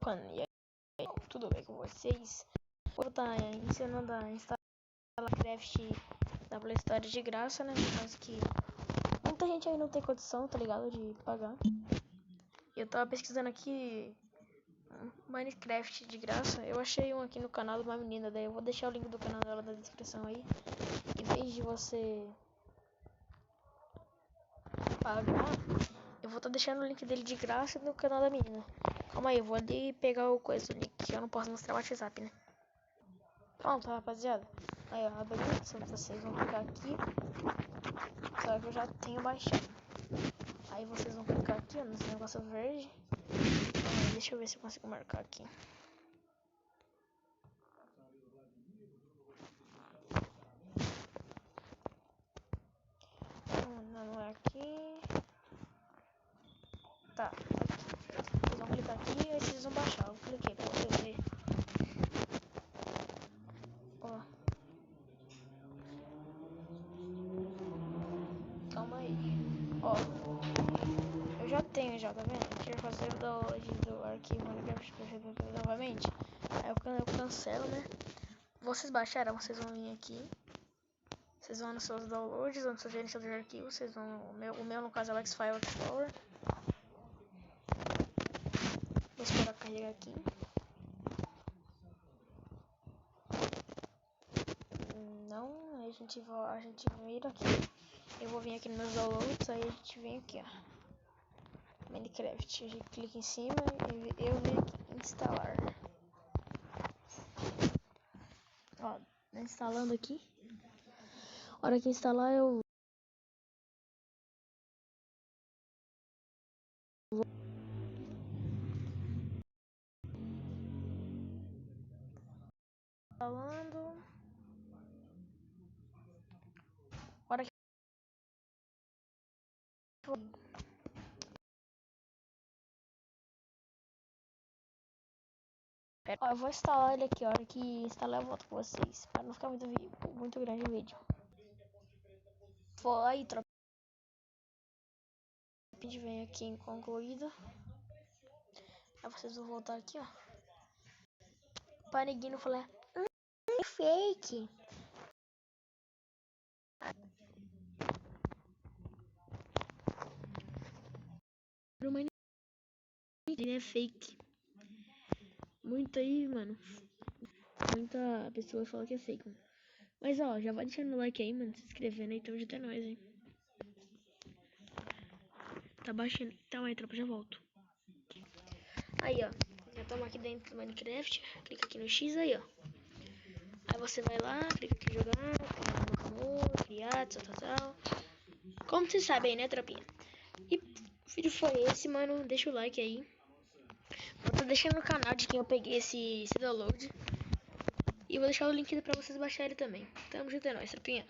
Mano, e aí, tudo bem com vocês? Vou estar ensinando a instalar Minecraft da Play Store de graça, né? Mas que muita gente aí não tem condição, tá ligado? De pagar. Eu tava pesquisando aqui Minecraft de graça. Eu achei um aqui no canal de uma menina, daí eu vou deixar o link do canal dela na descrição aí. Em vez de você pagar, eu vou estar deixando o link dele de graça no canal da menina. Calma aí, eu vou ali pegar o link que eu não posso mostrar o WhatsApp, né? Pronto, rapaziada. Aí, ó, abriu. Vocês vão clicar aqui. Só que eu já tenho baixado. Aí vocês vão clicar aqui, ó, nesse negócio verde. Deixa eu ver se eu consigo marcar aqui. Não é aqui. Tá, aqui. Vocês vão clicar aqui e aí vocês vão baixar. Eu cliquei pra vocês verem. Ó. Calma aí. Ó. Eu já tenho, já, tá vendo? Deixa eu fazer o download do arquivo Minecraft novamente. Aí eu cancelo, né? Vocês baixaram, vocês vão vir aqui. Vocês vão nos seus downloads, vão no seu gerenciador de arquivos. Vocês vão. O meu no caso é o Xfile Explorer. Vou esperar carregar aqui. Não, a gente vira aqui. Eu vou vir aqui nos meus downloads, aí a gente vem aqui, ó. Minecraft. A gente clica em cima e eu venho aqui instalar. Ó, instalando aqui. A hora que instalar eu vou instalando. A hora que ó, eu vou instalar ele aqui, a hora que instalar eu volto com vocês, para não ficar muito grande o vídeo. Foi, tropa. A gente vem aqui em concluído. Aí vocês vão voltar aqui, ó. Para ninguém não falar fake. Ele é fake. Muita aí, mano. Muita pessoa fala que é fake, mano. Mas ó, já vai deixando o like aí, mano. Se inscrevendo aí, tamo de até nós, hein. Tá baixando. Então aí, tropa, já volto. Aí, ó. Já estamos aqui dentro do Minecraft. Clica aqui no X aí, ó. Aí você vai lá, clica aqui em jogar, clica no amor, criar, tal. Como vocês sabem, né, tropinha? E o vídeo foi esse, mano. Deixa o like aí. Vou estar deixando no canal de quem eu peguei esse download. E vou deixar o link pra vocês baixarem também. Tamo junto, é nóis, tropinha.